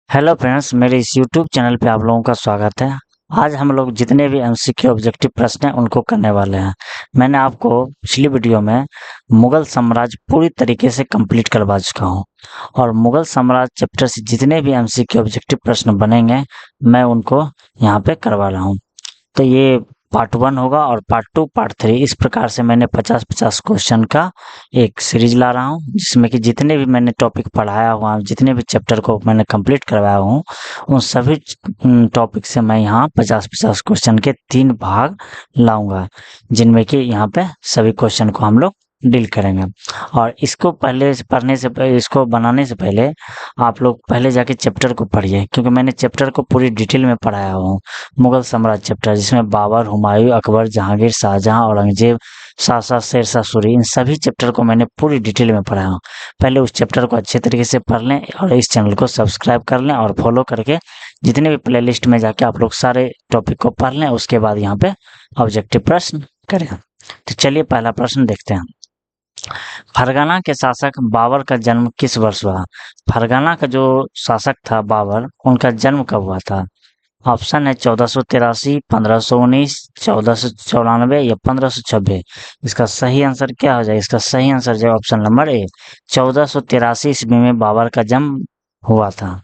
Hello friends, मेरे इस YouTube channel पे आप लोगों का स्वागत है। आज हम लोग जितने भी एमसीक्यू ऑब्जेक्टिव प्रश्न हैं उनको करने वाले हैं। मैंने आपको पिछली वीडियो में मुगल साम्राज्य पूरी तरीके से कंप्लीट करवा चुका हूं और मुगल साम्राज्य चैप्टर से जितने भी एमसीक्यू ऑब्जेक्टिव प्रश्न बनेंगे मैं उनको यहाँ पे करवा रहा हूँ। तो ये पार्ट 1 होगा और पार्ट 2, पार्ट 3 इस प्रकार से मैंने 50-50 क्वेश्चन का एक सीरीज ला रहा हूँ, जिसमें कि जितने भी मैंने टॉपिक पढ़ाया हुआ, जितने भी चैप्टर को मैंने कंप्लीट करवाया हूँ, उन सभी टॉपिक से मैं यहाँ 50-50 क्वेश्चन के 3 भाग लाऊंगा, जिनमें कि यहाँ पे सभी क्वेश्चन को हम लोग डील करेंगे। और इसको पहले से पढ़ने से इसको बनाने से पहले आप लोग पहले जाके चैप्टर को पढ़िए, क्योंकि मैंने चैप्टर को पूरी डिटेल में पढ़ाया हूँ। मुगल साम्राज्य चैप्टर, जिसमें बाबर, हुमायूं, अकबर, जहांगीर, शाहजहां, औरंगजेब, शाह शेरशाह सूरी, इन सभी चैप्टर को मैंने पूरी डिटेल में पढ़ाया हूँ। पहले उस चैप्टर को अच्छे तरीके से पढ़ लें और इस चैनल को सब्सक्राइब कर लें और फॉलो करके जितने भी प्लेलिस्ट में जाके आप लोग सारे टॉपिक को पढ़ लें। उसके बाद यहाँ पे ऑब्जेक्टिव प्रश्न करें। तो चलिए पहला प्रश्न देखते हैं। फरगना के शासक बाबर का जन्म किस वर्ष हुआ? फरगना का जो शासक था बाबर, उनका जन्म कब हुआ था? ऑप्शन है 1483, 1519, 1494 या 1526। इसका सही आंसर क्या हो जाएगा? इसका सही आंसर जो ऑप्शन नंबर ए, 1483 ईस्वी में बाबर का जन्म हुआ था।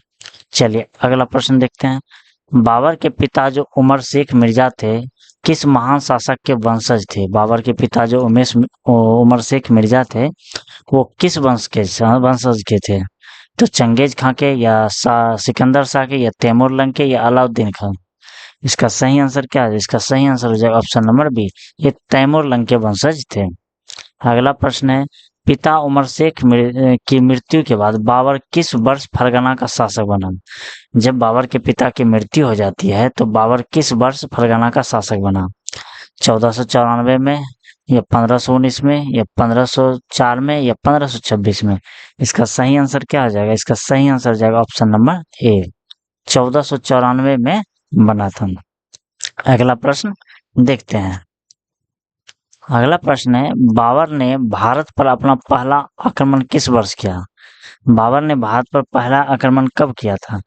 चलिए अगला प्रश्न देखते हैं। बाबर के पिता जो उमर शेख मिर्जा थे, किस महान शासक के वंशज थे? बाबर के पिता जो उमर शेख मिर्जा थे, वो किस वंशज के थे? तो चंगेज खां के, या सिकंदर शाह के, या तैमूर के, या अलाउद्दीन खां? इसका सही आंसर क्या है? इसका सही आंसर हो जाएगा ऑप्शन नंबर बी, ये तैमूर के वंशज थे। अगला प्रश्न है, पिता उमर शेख की मृत्यु के बाद बाबर किस वर्ष फरगना का शासक बना? जब बाबर के पिता की मृत्यु हो जाती है तो बाबर किस वर्ष फरगना का शासक बना? 1494 में, या 1519 में, या 1504 में, या 1526 में? इसका सही आंसर क्या हो जाएगा? इसका सही आंसर हो जाएगा ऑप्शन नंबर ए, 1494 में बना था। अगला प्रश्न देखते हैं। अगला प्रश्न है, बाबर ने भारत पर अपना पहला आक्रमण किस वर्ष किया? बाबर ने भारत पर पहला आक्रमण कब किया था?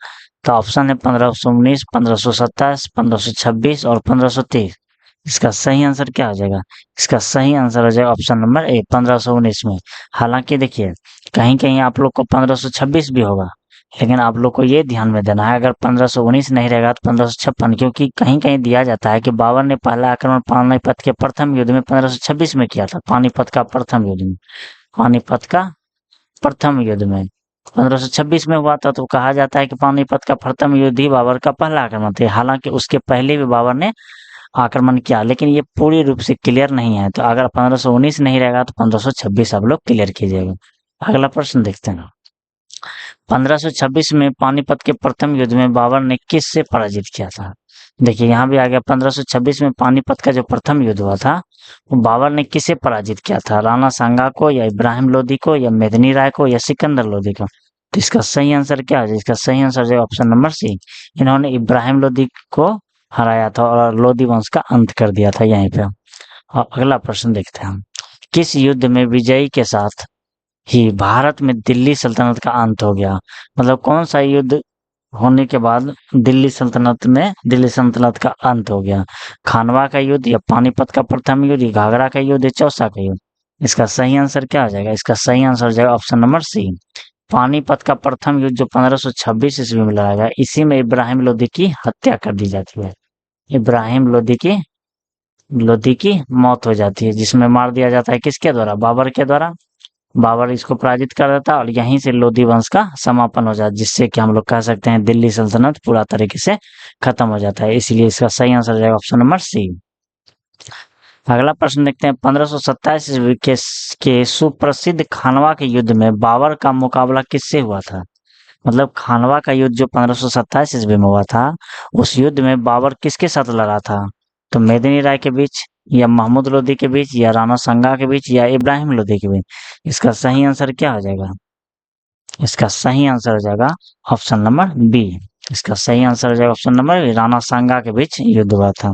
तो ऑप्शन है 1519, 1527, 1526 और 1523। इसका सही आंसर क्या हो जाएगा? इसका सही आंसर हो जाएगा ऑप्शन नंबर ए, 1519 में। हालांकि देखिए, कहीं कहीं आप लोग को 1526 भी होगा, लेकिन आप लोग को ये ध्यान में देना है, अगर 1519 नहीं रहेगा तो 1556, क्योंकि कहीं कहीं दिया जाता है कि बाबर ने पहला आक्रमण पानीपत के प्रथम युद्ध में 1526 में किया था। पानीपत का प्रथम युद्ध में, पानीपत का प्रथम युद्ध में 1526 में हुआ था, तो कहा जाता है कि पानीपत का प्रथम युद्ध ही बाबर का पहला आक्रमण था। हालांकि उसके पहले भी बाबर ने आक्रमण किया, लेकिन ये पूरी रूप से क्लियर नहीं है। तो अगर 1519 नहीं रहेगा तो 1526 आप लोग क्लियर कीजिएगा। अगला प्रश्न देखते हैं। 1526 में पानीपत के प्रथम युद्ध में बाबर ने किससे पराजित किया था? देखिए यहाँ भी आ गया, 1526 में पानीपत का जो प्रथम युद्ध हुआ था, वो बाबर ने किसे पराजित किया था? राणा सांगा को, या इब्राहिम लोदी को, या मेदिनी राय को, या सिकंदर लोदी को? तो इसका सही आंसर क्या है? इसका सही आंसर जो ऑप्शन नंबर सी, इन्होंने इब्राहिम लोदी को हराया था और लोदी वंश का अंत कर दिया था यहीं पे। और अगला प्रश्न देखते हैं हम। किस युद्ध में विजयी के साथ ही भारत में दिल्ली सल्तनत का अंत हो गया? मतलब कौन सा युद्ध होने के बाद दिल्ली सल्तनत का अंत हो गया? खानवा का युद्ध, या पानीपत का प्रथम युद्ध, या घाघरा का युद्ध, या चौसा का युद्ध? इसका सही आंसर क्या हो जाएगा? इसका सही आंसर हो जाएगा ऑप्शन नंबर सी, पानीपत का प्रथम युद्ध जो 1526 ईस्वी में लड़ा गया। इसी में इब्राहिम लोदी की हत्या कर दी जाती है। इब्राहिम लोदी की मौत हो जाती है, जिसमें मार दिया जाता है किसके द्वारा? बाबर के द्वारा। बाबर इसको पराजित कर देता है और यहीं से लोदी वंश का समापन हो जाता है, जिससे कि हम लोग कह सकते हैं दिल्ली सल्तनत पूरा तरीके से खत्म हो जाता है। इसलिए इसका सही आंसर हो जाएगा ऑप्शन नंबर सी। अगला प्रश्न देखते हैं। 1527 ईस्वी के सुप्रसिद्ध खानवा के युद्ध में बाबर का मुकाबला किससे हुआ था? मतलब खानवा का युद्ध जो 1527 ईस्वी में हुआ था, उस युद्ध में बाबर किसके साथ लड़ा था? तो मेदिनी राय के बीच, या महमूद लोदी के बीच, या राणा सांगा के बीच, या इब्राहिम लोदी के बीच? इसका सही आंसर क्या हो जाएगा? इसका सही आंसर हो जाएगा ऑप्शन नंबर बी। इसका सही आंसर हो जाएगा ऑप्शन नंबर बी, राणा सांगा के बीच युद्ध हुआ था।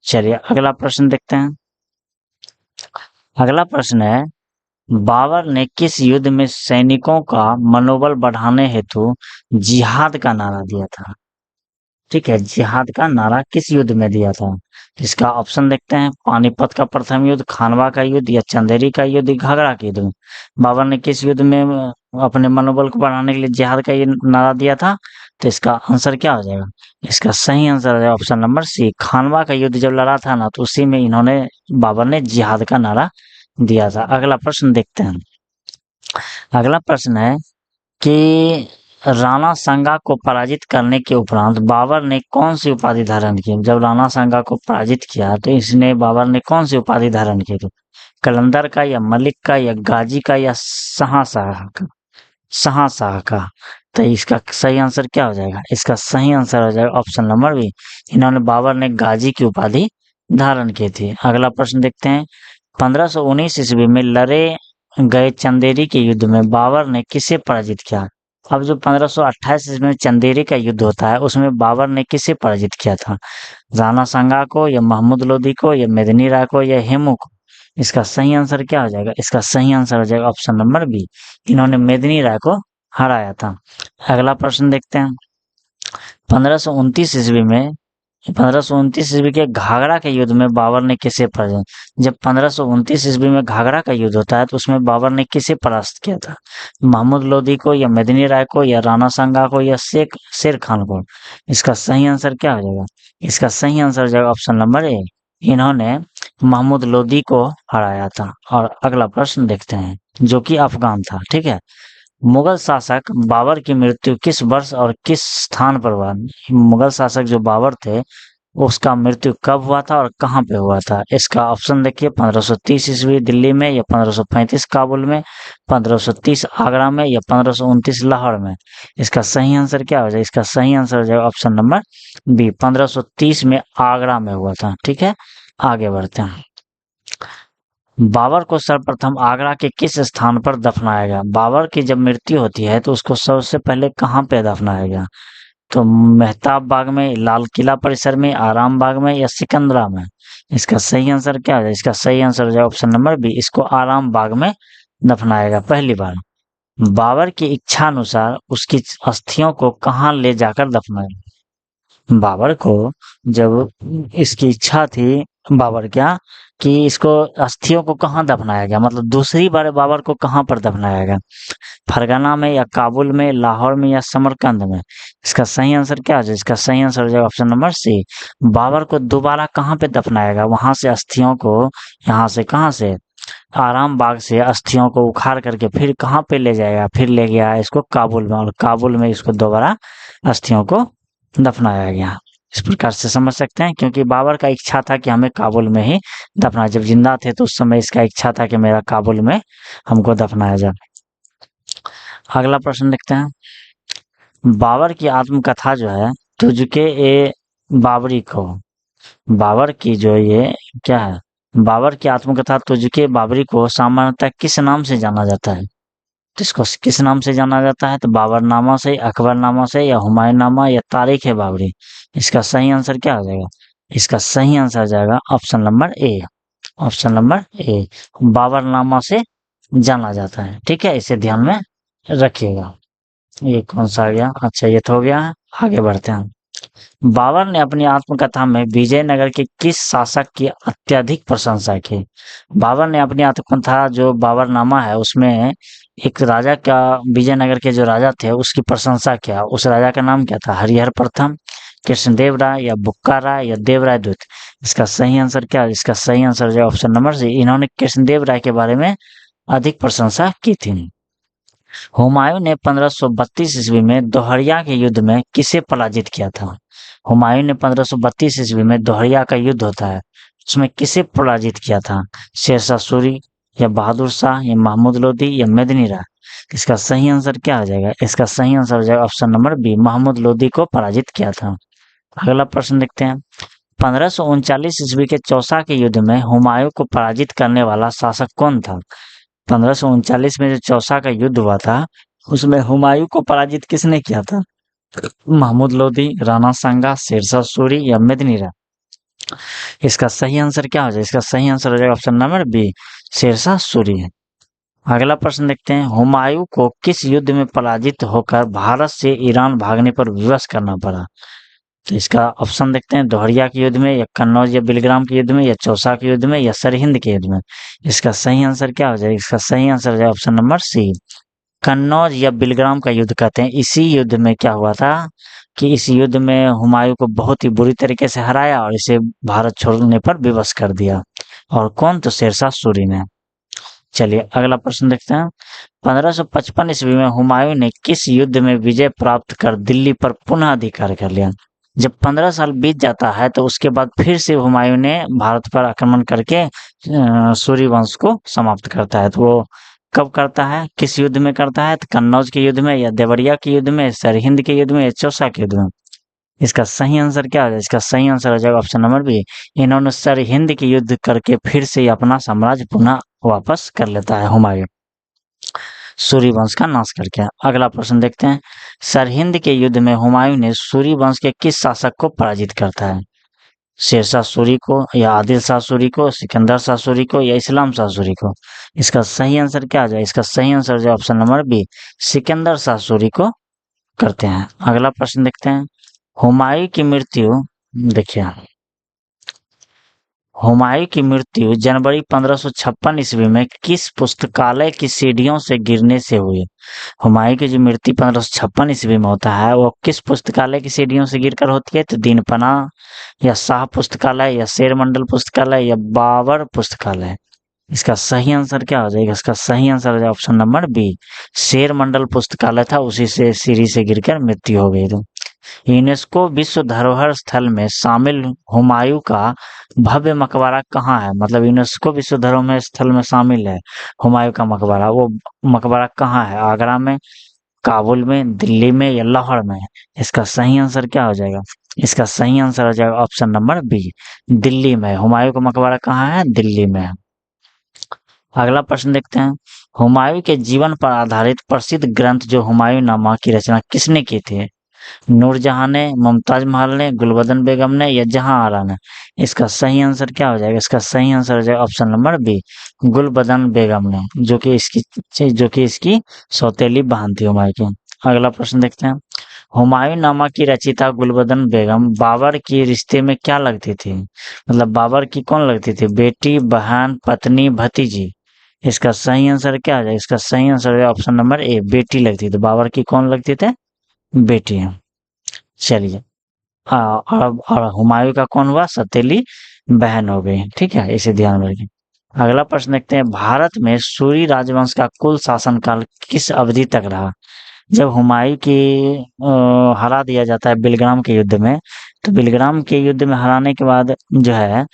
चलिए अगला प्रश्न देखते हैं। अगला प्रश्न है, बाबर ने किस युद्ध में सैनिकों का मनोबल बढ़ाने हेतु जिहाद का नारा दिया था? ठीक है, जिहाद का नारा किस युद्ध में दिया था? इसका ऑप्शन देखते हैं, पानीपत का प्रथम युद्ध, खानवा का युद्ध या चंदेरी का युद्ध, घाघरा के युद्ध में। बाबर ने किस युद्ध में अपने मनोबल को बढ़ाने के लिए जिहाद का ये नारा दिया था? तो इसका आंसर क्या हो जाएगा? इसका सही आंसर है ऑप्शन नंबर सी, खानवा का युद्ध जब लड़ा था ना, तो उसी में बाबर ने जिहाद का नारा दिया था। अगला प्रश्न देखते हैं। अगला प्रश्न है कि राणा सांगा को पराजित करने के उपरांत बाबर ने कौन सी उपाधि धारण की? जब राणा सांगा को पराजित किया तो इसने बाबर ने कौन सी उपाधि धारण की थी? कलंदर का या मलिक का या गाजी का या शाहशाह का? शाहशाह का। तो इसका सही आंसर क्या हो जाएगा? इसका सही आंसर हो जाएगा ऑप्शन नंबर बी, इन्होंने बाबर ने गाजी की उपाधि धारण की थी। अगला प्रश्न देखते हैं। 1519 ईस्वी में लड़े गए चंदेरी के युद्ध में बाबर ने किसे पराजित किया? अब जो 1528 ईस्वी में चंदेरी का युद्ध होता है, उसमें बाबर ने किसे पराजित किया था? राणा सांगा को या महमूद लोदी को या मेदिनी राय को या हेमू को? इसका सही आंसर क्या हो जाएगा? इसका सही आंसर हो जाएगा ऑप्शन नंबर बी, इन्होंने मेदिनी राय को हराया था। अगला प्रश्न देखते हैं। 1529 ईस्वी में 1529 ईस्वी के घाघरा के युद्ध में बाबर ने किसे पराजित? जब 1529 ईस्वी में घाघरा का युद्ध होता है, तो उसमें बाबर ने किसे परास्त किया था? महमूद लोदी को या मेदिनी राय को या राणा सांगा को या शेर खान को? इसका सही आंसर क्या हो जाएगा? इसका सही आंसर हो जाएगा ऑप्शन नंबर ए, इन्होंने महमूद लोदी को हराया था। और अगला प्रश्न देखते हैं, जो कि अफगान था। ठीक है, मुगल शासक बाबर की मृत्यु किस वर्ष और किस स्थान पर हुआ? मुगल शासक जो बाबर थे, उसका मृत्यु कब हुआ था और कहाँ पे हुआ था? इसका ऑप्शन देखिए, 1530 ईस्वी दिल्ली में या 1535 काबुल में, 1530 आगरा में या 1529 लाहौर में? इसका सही आंसर क्या हो जाएगा? इसका सही आंसर हो जाएगा ऑप्शन नंबर बी, 1530 में आगरा में हुआ था। ठीक है, आगे बढ़ते हैं। बाबर को सर्वप्रथम आगरा के किस स्थान पर दफनाया गया? बाबर की जब मृत्यु होती है तो उसको सबसे पहले कहाँ पे दफनाया गया? तो मेहताब बाग में, लाल किला परिसर में, आराम बाग में या सिकंदरा में? इसका सही आंसर क्या है? इसका सही आंसर हो जाएगा ऑप्शन नंबर बी, इसको आराम बाग में दफनाया गया पहली बार। बाबर की इच्छा अनुसार उसकी अस्थियों को कहाँ ले जाकर दफनाया? बाबर को जब इसकी इच्छा थी, बाबर क्या, कि इसको अस्थियों को कहाँ दफनाया गया, मतलब दूसरी बार बाबर को कहाँ पर दफनाया गया? फरगना में या काबुल में, लाहौर में या समरकंद में? इसका सही आंसर क्या है? इसका सही आंसर हो जाएगा ऑप्शन नंबर सी, बाबर को दोबारा कहाँ पे दफनाएगा? वहां से अस्थियों को, यहाँ से कहाँ से, आराम बाग से अस्थियों को उखाड़ करके फिर कहाँ पे ले जाएगा? फिर ले गया इसको काबुल में, और काबुल में इसको दोबारा अस्थियों को दफनाया गया। इस प्रकार से समझ सकते हैं, क्योंकि बाबर का इच्छा था कि हमें काबुल में ही दफना, जब जिंदा थे तो उस समय इसका इच्छा था कि मेरा काबुल में हमको दफनाया जाए। अगला प्रश्न देखते हैं। बाबर की आत्मकथा जो है, तुझके ए बाबरी को, बाबर की जो ये क्या है, बाबर की आत्मकथा तुझके बाबरी को सामान्यतः किस नाम से जाना जाता है? तो इसको किस नाम से जाना जाता है? तो बाबरनामा से, अकबरनामा से या हुमायूंनामा या तारीख ए बाबरी? इसका सही आंसर क्या हो जाएगा? इसका सही आंसर हो जाएगा option number A, option number A, Baburnama से जाना जाता है। ठीक है, इसे ध्यान में रखिएगा। ये कौन सा आ गया? अच्छा, ये तो हो गया है। आगे बढ़ते हैं। बाबर ने अपनी आत्मकथा में विजयनगर के किस शासक की अत्यधिक प्रशंसा की? बाबर ने अपनी आत्मकथा जो बाबरनामा है, उसमें एक राजा का, विजयनगर के जो राजा थे उसकी प्रशंसा किया। उस राजा का नाम क्या था? हरिहर प्रथम, कृष्णदेव राय या बुक्का राय या देवराय द्वित? इसका सही आंसर क्या है? इसका सही आंसर जो ऑप्शन नंबर सी, इन्होंने कृष्णदेव राय के बारे में अधिक प्रशंसा की थी। हुमायूं ने 1532 ईस्वी में दोहरिया के युद्ध में किसे पराजित किया था? हुमायूं ने 1532 ईस्वी में दोहरिया का युद्ध होता है, उसमें किसे पराजित किया था? शेरशाह सूरी या बहादुर शाह या महमूद लोदी या मेदिनी राय? इसका सही आंसर क्या हो जाएगा? इसका सही आंसर हो जाएगा option number B, Mahmud Lodi को पराजित किया था। अगला प्रश्न देखते हैं। 1539 ईस्वी के चौसा के युद्ध में हुमायूं को पराजित करने वाला शासक कौन था? 1539 में जो चौसा का युद्ध हुआ था, उसमें हुमायूं को पराजित किसने किया था? महमूद लोदी, राणा सांगा, शेरशाह सूरी या मेदिनी राय? इसका सही आंसर क्या हो जाएगा? इसका सही आंसर हो जाएगा option number B, Sher Shah Suri है। अगला प्रश्न देखते हैं, हुमायूं को किस युद्ध में पराजित होकर भारत से ईरान भागने पर विवश करना पड़ा? तो इसका ऑप्शन देखते हैं, दोहरिया के युद्ध में, या कन्नौज या बिलग्राम के युद्ध में, या चौसा के युद्ध में, या सरहिंद के युद्ध में। इसका सही आंसर क्या हो जाएगा? इसका सही आंसर हो जाएगा ऑप्शन नंबर सी, कन्नौज या बिलग्राम का युद्ध कहते हैं। इसी युद्ध में क्या हुआ था कि इस युद्ध में हुमायूं को बहुत ही बुरी तरीके से हराया और इसे भारत छोड़ने पर विवश कर दिया। और कौन? तो शेरशाह सूरी ने। चलिए अगला प्रश्न देखते हैं, 1555 ईस्वी में हुमायूं ने किस युद्ध में विजय प्राप्त कर दिल्ली पर पुनः अधिकार कर लिया? जब 15 साल बीत जाता है तो उसके बाद फिर से हुमायूं ने भारत पर आक्रमण करके सूर्य वंश को समाप्त करता है। तो वो कब करता है, किस युद्ध में करता है? तो कन्नौज के युद्ध में, या देवरिया के युद्ध में, सरहिंद के युद्ध में, या चौसा के युद्ध में। इसका सही आंसर क्या हो जाएगा? इसका सही आंसर हो जाएगा ऑप्शन नंबर बी, इन्होंने सरहिंद के युद्ध करके फिर से अपना साम्राज्य पुनः वापस कर लेता है हुमायूं, सूर्य वंश का नाश करके। अगला प्रश्न देखते हैं, सरहिंद के युद्ध में हुमायूं ने सूर्य वंश के किस शासक को पराजित करता है? शेरशाह सूरी को, या आदिल शाह सूरी को, सिकंदर शाह सूरी को, या इस्लाम शाह सूरी को। इसका सही आंसर क्या आ जाए? इसका सही आंसर जो option number B, Sikandar Shah Suri को करते हैं। अगला प्रश्न देखते हैं, हुमायूं की मृत्यु, देखिए हुमायूं की मृत्यु जनवरी 1556 ईस्वी में किस पुस्तकालय की सीढ़ियों से गिरने से हुई? हुमायूं की जो मृत्यु 1556 ईस्वी में होता है वो किस पुस्तकालय की सीढ़ियों से गिरकर होती है? तो दीनपना, या शाह पुस्तकालय, या शेर मंडल पुस्तकालय, या बाबर पुस्तकालय। इसका सही आंसर क्या हो जाएगा? इसका सही आंसर हो जाएगा ऑप्शन नंबर बी, शेर मंडल पुस्तकालय था, उसी से सीढ़ी से गिरकर मृत्यु हो गई। तो यूनेस्को विश्व धरोहर स्थल में शामिल हुमायूं का भव्य मकबरा कहाँ है? मतलब यूनेस्को विश्व धरोहर स्थल में शामिल है हुमायूं का मकबरा, वो मकबरा कहाँ है? आगरा में, काबुल में, दिल्ली में, या लाहौर में। इसका सही आंसर क्या हो जाएगा? इसका सही आंसर हो जाएगा ऑप्शन नंबर बी, दिल्ली में। हुमायूं का मकबरा कहाँ है? दिल्ली में। अगला प्रश्न देखते हैं, हुमायूं के जीवन पर आधारित प्रसिद्ध ग्रंथ जो हुमायूं नामा की रचना किसने की थी? नूरजहां ने, मुमताज महल ने, गुलबदन बेगम ने, या जहां आरा ने। इसका सही आंसर क्या हो जाएगा? इसका सही आंसर हो जाएगा ऑप्शन नंबर बी, गुलबदन बेगम ने, जो कि इसकी सौतेली बहन थी हुमायूं की। अगला प्रश्न देखते हैं, हुमायूं नामा की रचयिता गुलबदन बेगम बाबर की रिश्ते में क्या लगती थी? मतलब बाबर की कौन लगती थी? बेटी, बहन, पत्नी, भतीजी। इसका सही आंसर क्या हो जाएगा? इसका सही आंसर है ऑप्शन नंबर ए, बेटी लगती थी। बाबर की कौन लगती थे? बेटी है। चलिए और हुमायूं का कौन हुआ? सौतेली बहन हो गई। ठीक है, इसे ध्यान में रखें। अगला प्रश्न देखते हैं, भारत में सूरी राजवंश का कुल शासनकाल किस अवधि तक रहा? जब हुमायूं की हरा दिया जाता है बिलग्राम के युद्ध में, तो बिलग्राम के युद्ध में हराने के बाद जो है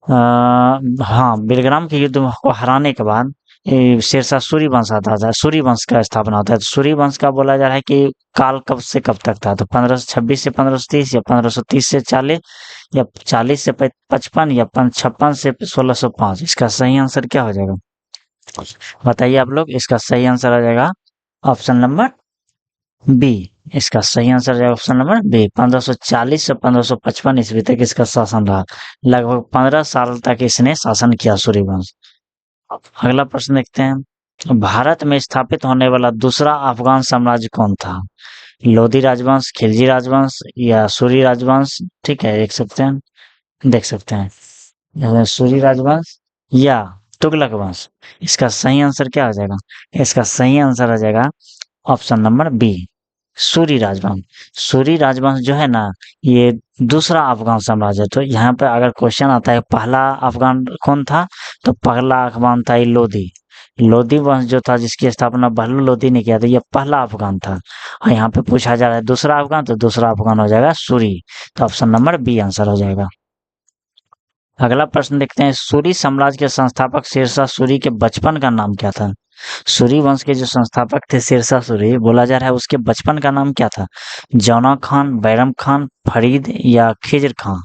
हाँ, बिलग्राम के युद्ध को हराने के बाद शेरशाह सूरी वंश आता था, सूरी वंश का स्थापना होता है। तो सूरी वंश का बोला जा रहा है कि काल कब से कब तक था? तो 1526 से 1530, या 1530 से 40, या 40 से 55, या 56 से 1605। इसका सही आंसर क्या हो जाएगा? बताइए आप लोग। इसका सही आंसर आ जाएगा ऑप्शन नंबर बी। इसका सही आंसर है ऑप्शन नंबर बी, 1540 से 1555 ईस्वी तक इसका शासन रहा। लगभग 15 साल तक इसने शासन किया सूर्यवंश। अगला प्रश्न देखते हैं, भारत में स्थापित होने वाला दूसरा अफगान साम्राज्य कौन था? लोधी राजवंश, खिलजी राजवंश, या सूरी राजवंश। ठीक है, देख सकते हैं सूरी राजवंश या तुगलक वंश। इसका सही आंसर क्या हो जाएगा? इसका सही आंसर आ जाएगा ऑप्शन नंबर बी, सूरी राजवंश। सूरी राजवंश जो है ना, ये दूसरा अफगान साम्राज्य है। तो यहाँ पे अगर क्वेश्चन आता है पहला अफगान कौन था, तो पहला अफगान था ये लोधी। लोधी वंश जो था जिसकी स्थापना बहलू लोधी ने किया था, ये पहला अफगान था। और यहाँ पे पूछा जा रहा है दूसरा अफगान, तो दूसरा अफगान हो जाएगा सूरी। तो ऑप्शन नंबर बी आंसर हो जाएगा। अगला प्रश्न देखते हैं, सूरी साम्राज्य के संस्थापक शेरशाह सूरी के बचपन का नाम क्या था? सूरी वंश के जो संस्थापक थे शेरशाह सूरी, बोला जा रहा है उसके बचपन का नाम क्या था? जौना खान, बैरम खान, फरीद, या खिजर खान।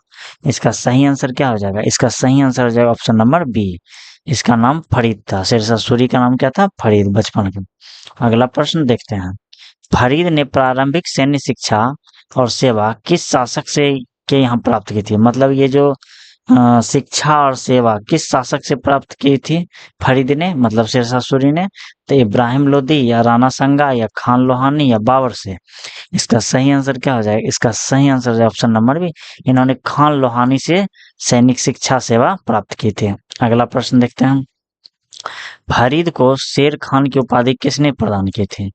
इसका सही आंसर क्या हो जाएगा? इसका सही आंसर हो जाएगा ऑप्शन नंबर बी, इसका नाम फरीद था। शेरशाह सूरी का नाम क्या था? फरीद, बचपन का। अगला प्रश्न देखते हैं, फरीद ने प्रारंभिक सैन्य शिक्षा और सेवा किस शासक से के यहाँ प्राप्त की थी? मतलब ये जो शिक्षा और सेवा किस शासक से प्राप्त की थी फरीद ने, मतलब शेरशाह सूरी ने? तो इब्राहिम लोदी या राणा संगा या खान लोहानी या बाबर से? इसका सही आंसर क्या हो जाएगा? इसका सही आंसर है ऑप्शन नंबर बी, इन्होंने खान लोहानी से सैनिक शिक्षा सेवा प्राप्त की थी। अगला प्रश्न देखते हैं, फरीद को शेर खान की उपाधि किसने प्रदान की थी?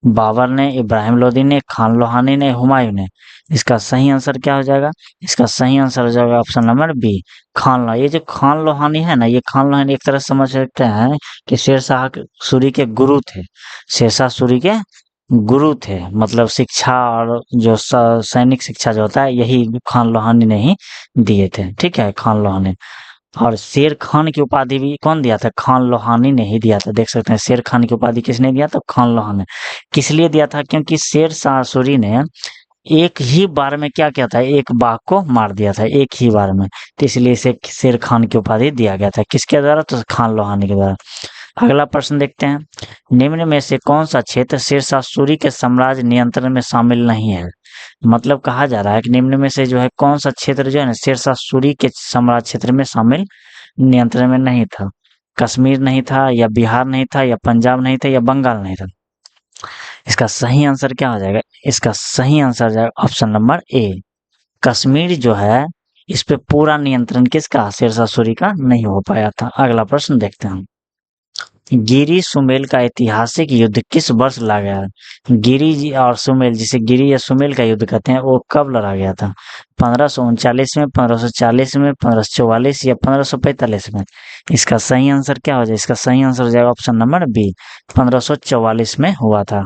बाबर ने, इब्राहिम लोदी ने, खान लोहानी ने, हुमायूं ने? इसका सही आंसर क्या हो जाएगा? इसका सही आंसर हो जाएगा option number B, Khan Lohani. ये जो खान लोहानी है ना, ये खान लोहानी एक तरह से समझ सकते हैं कि शेरशाह सूरी के गुरु थे। शेरशाह सूरी के गुरु थे, मतलब शिक्षा और जो सैनिक शिक्षा जो होता है यही खान लोहानी ने ही दिए थे। ठीक है, खान लोहानी। और शेर खान की उपाधि भी कौन दिया था? खान लोहानी ने ही दिया था। देख सकते हैं शेर खान की उपाधि किसने दिया था? खान लोहानी। किस लिए दिया था? क्योंकि शेरशाह सूरी ने एक ही बार में क्या किया था? एक बाघ को मार दिया था एक ही बार में, तो इसलिए इसे शेर खान की उपाधि दिया गया था। किसके द्वारा? तो खान लोहानी के द्वारा। अगला प्रश्न देखते हैं, निम्न में से कौन सा क्षेत्र शेरशाह सूरी के साम्राज्य नियंत्रण में शामिल नहीं है? मतलब कहा जा रहा है कि निम्न में से जो है कौन सा क्षेत्र जो है ना शेरशाह सूरी के साम्राज्य क्षेत्र में शामिल नियंत्रण में नहीं था? कश्मीर नहीं था, या बिहार नहीं था, या पंजाब नहीं था, या बंगाल नहीं था? इसका सही आंसर क्या हो जाएगा? इसका सही आंसर हो जाएगा ऑप्शन नंबर ए, कश्मीर जो है इस पे पूरा नियंत्रण किसका? शेरशाह सूरी का नहीं हो पाया था। अगला प्रश्न देखते हैं, गिरी सुमेल का ऐतिहासिक युद्ध किस वर्ष लड़ा गया? गिरी जी और सुमेल, जिसे गिरी या सुमेल का युद्ध कहते हैं, वो कब लड़ा गया था? 1539 में, 1540 में, 1544 या 1545 में? इसका सही आंसर क्या हो जाएगा? इसका सही आंसर हो जाएगा ऑप्शन नंबर बी, 1544 में हुआ था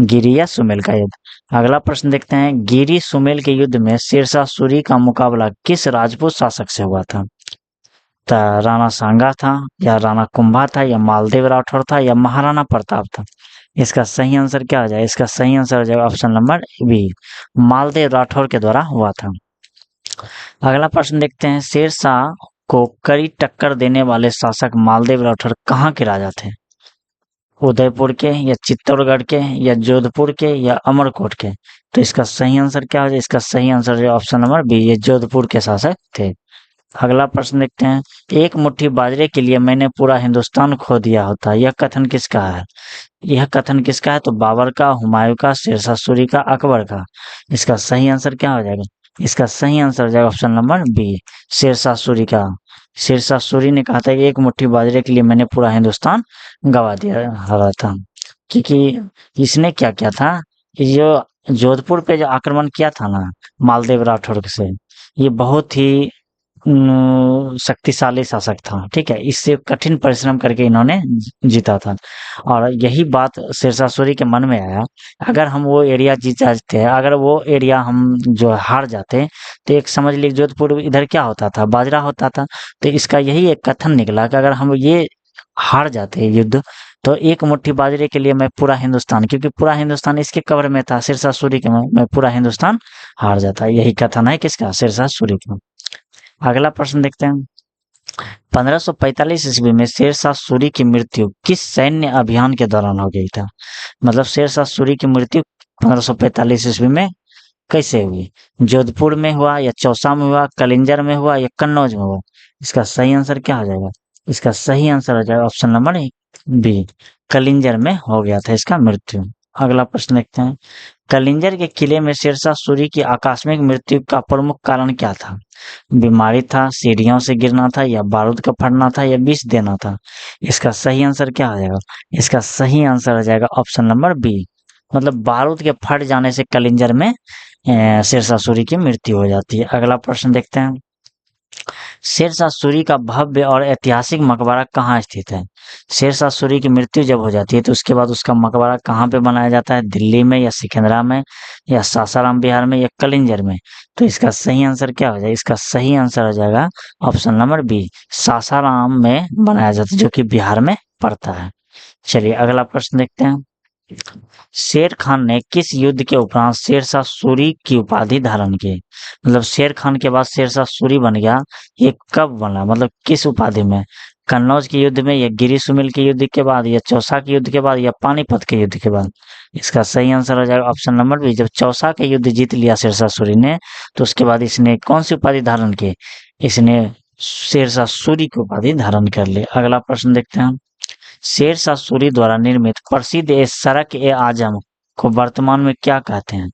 गिरी या सुमेल का युद्ध। अगला प्रश्न देखते हैं, गिरी सुमेल के युद्ध में शेरशाह सूरी का मुकाबला किस राजपूत शासक से हुआ था? राणा सांगा था, या राणा कुंभा था, या मालदेव राठौर था, या महाराणा प्रताप था? इसका सही आंसर क्या हो जाएगा? इसका सही आंसर हो जाएगा option number B, Maldev Rathore के द्वारा हुआ था। अगला प्रश्न देखते हैं, शेरशाह को कड़ी टक्कर देने वाले शासक मालदेव राठौर कहाँ के राजा थे? उदयपुर के, या चित्तौड़गढ़ के, या जोधपुर के, या अमरकोट के? तो इसका सही आंसर क्या हो जाएगा? इसका सही आंसर है ऑप्शन नंबर बी, ये जोधपुर के शासक थे। अगला प्रश्न देखते हैं, एक मुट्ठी बाजरे के लिए मैंने पूरा हिंदुस्तान खो दिया होता, यह कथन किसका है? यह कथन किसका है? तो बाबर का, हुमायूं का, शेरशाह सूरी का, अकबर का? इसका सही आंसर क्या हो जाएगा? इसका सही आंसर हो जाएगा option number B, Sher Shah Suri का। शेरशाह सूरी ने कहा था कि एक मुट्ठी बाजरे के लिए मैंने पूरा हिंदुस्तान गवा दिया हरा था। क्योंकि इसने क्या किया था कि जो जोधपुर पे जो आक्रमण किया था ना मालदेव राठौर से, ये बहुत ही शक्तिशाली शासक था। ठीक है, इससे कठिन परिश्रम करके इन्होंने जीता था, और यही बात शेरशाह सूरी के मन में आया, अगर हम वो एरिया जीत जाते, अगर वो एरिया हम जो हार जाते, तो एक समझ लीजिए जोधपुर इधर क्या होता था? बाजरा होता था। तो इसका यही एक कथन निकला कि अगर हम ये हार जाते युद्ध, तो एक मुट्ठी बाजरे के लिए मैं पूरा हिंदुस्तान, क्योंकि पूरा हिंदुस्तान इसके कब्र में था शेरशाह सूरी के, मैं पूरा हिंदुस्तान हार जाता। यही कथन है किसका? शेरशाह सूरी का। अगला प्रश्न देखते हैं, 1545 ईस्वी में शेरशाह सूरी की मृत्यु किस सैन्य अभियान के दौरान हो गई था? मतलब शेरशाह सूरी की मृत्यु 1545 ईस्वी में कैसे हुई? जोधपुर में हुआ, या चौसा में हुआ, कलिंजर में हुआ, या कन्नौज में हुआ? इसका सही आंसर क्या हो जाएगा? इसका सही आंसर हो जाएगा ऑप्शन नंबर बी, कलिंजर में हो गया था इसका मृत्यु। अगला प्रश्न देखते हैं, कलिंजर के किले में शेरशाह सूरी की आकस्मिक मृत्यु का प्रमुख कारण क्या था? बीमारी था, सीढ़ियों से गिरना था, या बारूद का फटना था, या विष देना था? इसका सही आंसर क्या हो जाएगा? इसका सही आंसर हो जाएगा ऑप्शन नंबर बी, मतलब बारूद के फट जाने से कलिंजर में शेरशाह सूरी की मृत्यु हो जाती है। अगला प्रश्न देखते हैं, शेरशाह सूरी का भव्य और ऐतिहासिक मकबरा कहाँ स्थित है? शेरशाह सूरी की मृत्यु जब हो जाती है तो उसके बाद उसका मकबरा कहाँ पे बनाया जाता है? दिल्ली में, या सिकंदरा में, या सासाराम बिहार में, या कलिंजर में? तो इसका सही आंसर क्या हो जाएगा? इसका सही आंसर हो जाएगा ऑप्शन नंबर बी, सासाराम में बनाया जाता है, जो कि बिहार में पड़ता है। चलिए अगला प्रश्न देखते हैं, शेर खान ने किस युद्ध के उपरांत शेरशाह सूरी की उपाधि धारण की? मतलब शेर खान के बाद शेरशाह सूरी बन गया, ये कब बना? मतलब किस उपाधि में? कन्नौज के युद्ध में, या गिरी सुमेल के युद्ध के बाद, या चौसा के युद्ध के बाद, या पानीपत के युद्ध के बाद? इसका सही आंसर हो जाएगा ऑप्शन नंबर बी, जब चौसा के युद्ध जीत लिया शेरशाह सूरी ने, तो उसके बाद इसने कौन सी उपाधि धारण की? इसने शेरशाह सूरी की उपाधि धारण कर ली। अगला प्रश्न देखते हैं। शेरशाह सूरी द्वारा निर्मित प्रसिद्ध सड़क ए आजम को वर्तमान में क्या कहते हैं?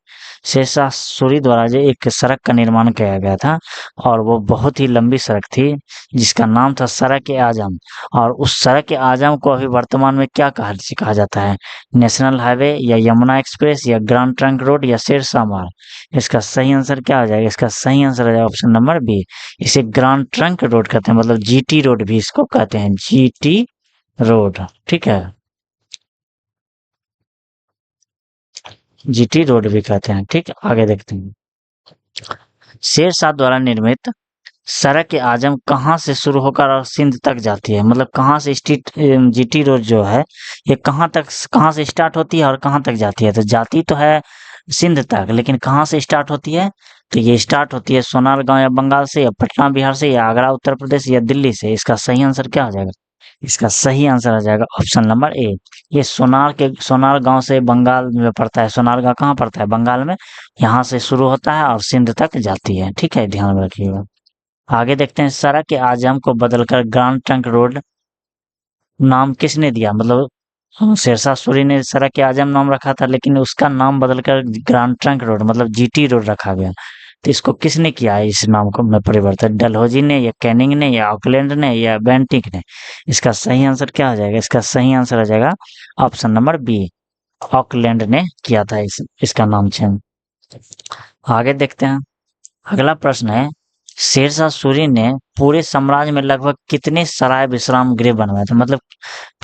शेरशाह सूरी द्वारा जो एक सड़क का निर्माण किया गया था और वो बहुत ही लंबी सड़क थी जिसका नाम था सड़क ए आजम, और उस सड़क ए आजम को अभी वर्तमान में क्या कहा जाता है? नेशनल हाईवे या यमुना एक्सप्रेस या ग्रांड ट्रंक रोड या शेरशाह मार्ग? इसका सही आंसर क्या हो जाएगा? इसका सही आंसर हो जाएगा ऑप्शन नंबर बी। इसे ग्रांड ट्रंक रोड कहते हैं, मतलब जीटी रोड भी इसको कहते हैं, जीटी रोड। ठीक है, जीटी रोड भी कहते हैं। ठीक, आगे देखते हैं। शेरशाह द्वारा निर्मित सड़क ए आजम कहाँ से शुरू होकर और सिंध तक जाती है? मतलब कहाँ से जीटी रोड जो है ये कहाँ से स्टार्ट होती है और कहाँ तक जाती है? तो जाती तो है सिंध तक, लेकिन कहाँ से स्टार्ट होती है? तो ये स्टार्ट होती है सोनारगांव या बंगाल से, या पटना बिहार से, या आगरा उत्तर प्रदेश, या दिल्ली से। इसका सही आंसर क्या हो जाएगा? इसका सही आंसर आ जाएगा ऑप्शन नंबर ए। ये सोनार गांव से बंगाल में पड़ता है। सोनार गांव कहाँ पड़ता है? बंगाल में। यहाँ से शुरू होता है और सिंध तक जाती है। ठीक है, ध्यान में रखिएगा। आगे देखते हैं। सड़क के आजम को बदलकर ग्रांड ट्रंक रोड नाम किसने दिया? मतलब शेरशाह सूरी ने सड़क के आजम नाम रखा था, लेकिन उसका नाम बदलकर ग्रांड ट्रंक रोड मतलब जीटी रोड रखा गया। तो इसको किसने किया है इस नाम को में परिवर्तन? डलहौजी ने, या कैनिंग ने, या ऑकलैंड ने, या बेंटिक ने? इसका सही आंसर क्या हो जाएगा? इसका सही आंसर हो जाएगा ऑप्शन नंबर बी। ऑकलैंड ने किया था इसका नाम चेंज। आगे देखते हैं। अगला प्रश्न है। शेरशाह सूरी ने पूरे साम्राज्य में लगभग कितने सराय विश्राम गृह बनवाए थे? मतलब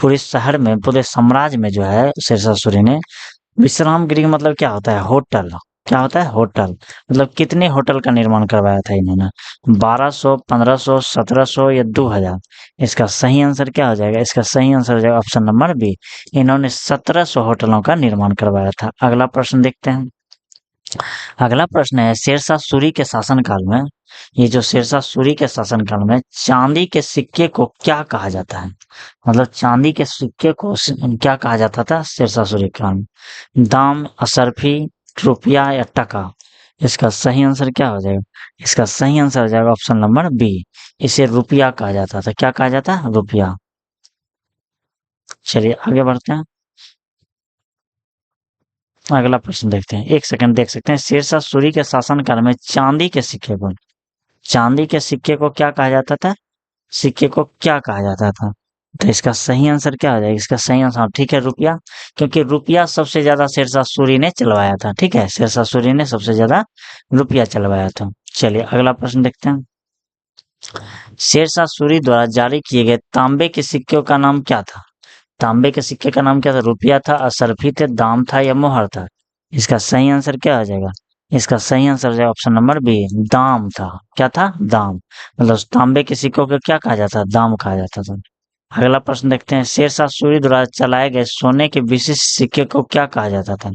पूरे शहर में, पूरे साम्राज्य में जो है शेरशाह सूरी ने विश्राम गृह मतलब क्या होता है? होटल। क्या होता है? होटल। मतलब कितने होटल का निर्माण करवाया था इन्होंने? 1200, 1500, 1700 या 2000? इसका सही आंसर क्या हो जाएगा? इसका सही आंसर हो जाएगा ऑप्शन नंबर बी। इन्होंने 1700 होटलों का निर्माण करवाया था। अगला प्रश्न देखते हैं। अगला प्रश्न है। शेरशाह सूरी के शासनकाल में, ये जो शेरशाह सूरी के शासनकाल में चांदी के सिक्के को क्या कहा जाता है? मतलब चांदी के सिक्के को क्या कहा जाता था शेरशाह सूरी काल में? दाम, असरफी, रुपया या टका? इसका सही आंसर क्या हो जाएगा? इसका सही आंसर हो जाएगा ऑप्शन नंबर बी। इसे रुपया कहा जाता था। क्या कहा जाता है? रुपया। चलिए आगे बढ़ते हैं। अगला प्रश्न देखते हैं। एक सेकंड देख सकते हैं। शेरशाह सूरी के शासनकाल में चांदी के सिक्के को क्या कहा जाता था? सिक्के को क्या कहा जाता था? तो इसका सही आंसर क्या हो जाएगा? इसका सही आंसर ठीक है, रुपया। क्योंकि रुपया सबसे ज्यादा शेरशाह सूरी ने चलवाया था। ठीक है, शेरशाह सूरी ने सबसे ज्यादा रुपया चलवाया था। चलिए अगला प्रश्न देखते हैं। शेरशाह सूरी द्वारा जारी किए गए तांबे के सिक्कों का नाम क्या था? तांबे के सिक्के का नाम क्या था? रुपया था, असरफी थे, दाम था, या मोहर था? इसका सही आंसर क्या हो जाएगा? इसका सही आंसर हो जाएगा ऑप्शन नंबर बी, दाम था। क्या था? दाम। मतलब तांबे के सिक्कों को क्या कहा जाता? दाम कहा जाता था। अगला प्रश्न देखते हैं। शेरशाह सूरी द्वारा चलाए गए सोने के विशिष्ट सिक्के को क्या कहा जाता था?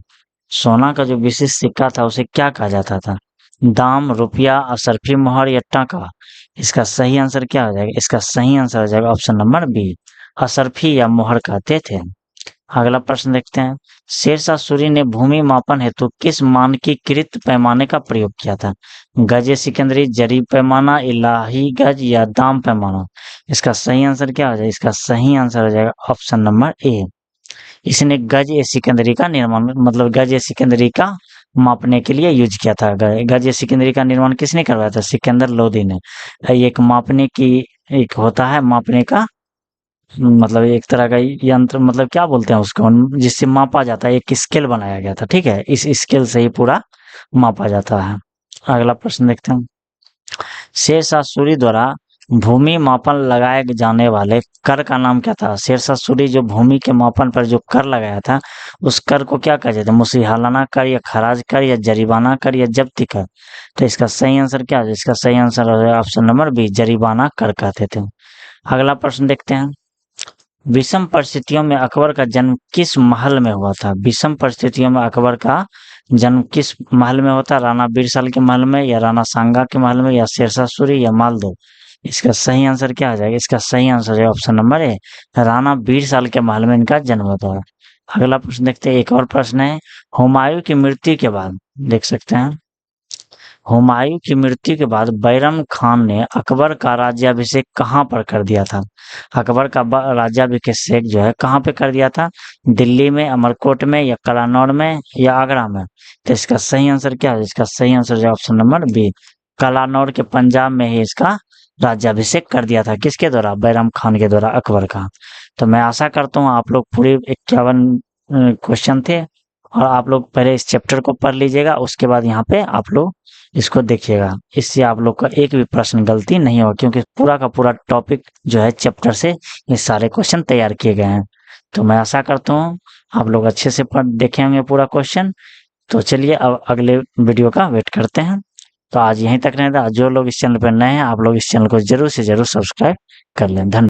सोना का जो विशिष्ट सिक्का था उसे क्या कहा जाता था? दाम, रुपया, असरफी, मोहर या टाका? इसका सही आंसर क्या हो जाएगा? इसका सही आंसर हो जाएगा ऑप्शन नंबर बी, असरफी या मोहर कहते थे। अगला प्रश्न देखते हैं। शेरशाह सूरी ने भूमि मापन हेतु किस मानकीकृत पैमाने का प्रयोग किया था? गज सिकंदरी, जरी पैमाना, इलाही गज या दाम पैमाना? इसका सही आंसर क्या हो जाएगा? इसका सही आंसर हो जाएगा ऑप्शन नंबर ए। इसने गज ए सिकंदरी का निर्माण, मतलब गज ए सिकंदरी का मापने के लिए यूज किया था। गज ए सिकंदरी का निर्माण किसने करवाया था? सिकंदर लोदी ने। एक मापने की, एक होता है मापने का, मतलब एक तरह का यंत्र, मतलब क्या बोलते हैं उसको, जिससे मापा जाता है। एक स्केल बनाया गया था। ठीक है, इस स्केल से ही पूरा मापा जाता है। अगला प्रश्न देखते हैं। शेरशाह सूरी द्वारा भूमि मापन लगाए जाने वाले कर का नाम क्या था? शेरशाह सूरी जो भूमि के मापन पर जो कर लगाया था उस कर को क्या कहते थे? मुसिहालाना कर, या खराज कर, या जरीबाना कर, या जब्ती कर? तो इसका सही आंसर क्या है? इसका सही आंसर ऑप्शन नंबर बी, जरीबाना कर कहते थे। अगला प्रश्न देखते हैं। विषम परिस्थितियों में अकबर का जन्म किस महल में हुआ था? विषम परिस्थितियों में अकबर का जन्म किस महल में होता? राणा बीरसाल के महल में, या राणा सांगा के महल में, या शेरशाह सूरी, या मालदो? इसका सही आंसर क्या आ जाएगा? इसका सही आंसर है ऑप्शन नंबर ए, राणा बीरसाल के महल में इनका जन्म होता है। अगला प्रश्न देखते हैं। एक और प्रश्न है। हुमायूं की मृत्यु के बाद, देख सकते हैं, हुमायूं की मृत्यु के बाद बैरम खान ने अकबर का राज्याभिषेक कहाँ पर कर दिया था? अकबर का राज्याभिषेक जो है कहाँ पे कर दिया था? दिल्ली में, अमरकोट में, या कलानौर में, या आगरा में? तो इसका सही आंसर क्या है? इसका सही आंसर जो ऑप्शन नंबर बी, कलानौर के पंजाब में ही इसका राज्याभिषेक कर दिया था। किसके द्वारा? बैरम खान के द्वारा, अकबर का। तो मैं आशा करता हूँ आप लोग पूरे 51 क्वेश्चन थे और आप लोग पहले इस चैप्टर को पढ़ लीजिएगा, उसके बाद यहाँ पे आप लोग इसको देखिएगा। इससे आप लोग का एक भी प्रश्न गलती नहीं होगा, क्योंकि पूरा का पूरा टॉपिक जो है चैप्टर से ये सारे क्वेश्चन तैयार किए गए हैं। तो मैं आशा करता हूँ आप लोग अच्छे से पढ़ देखे होंगे पूरा क्वेश्चन। तो चलिए अब अगले वीडियो का वेट करते हैं। तो आज यहीं तक रहने था। जो लोग इस चैनल पर नए हैं, आप लोग इस चैनल को जरूर से जरूर सब्सक्राइब कर लें। धन्यवाद।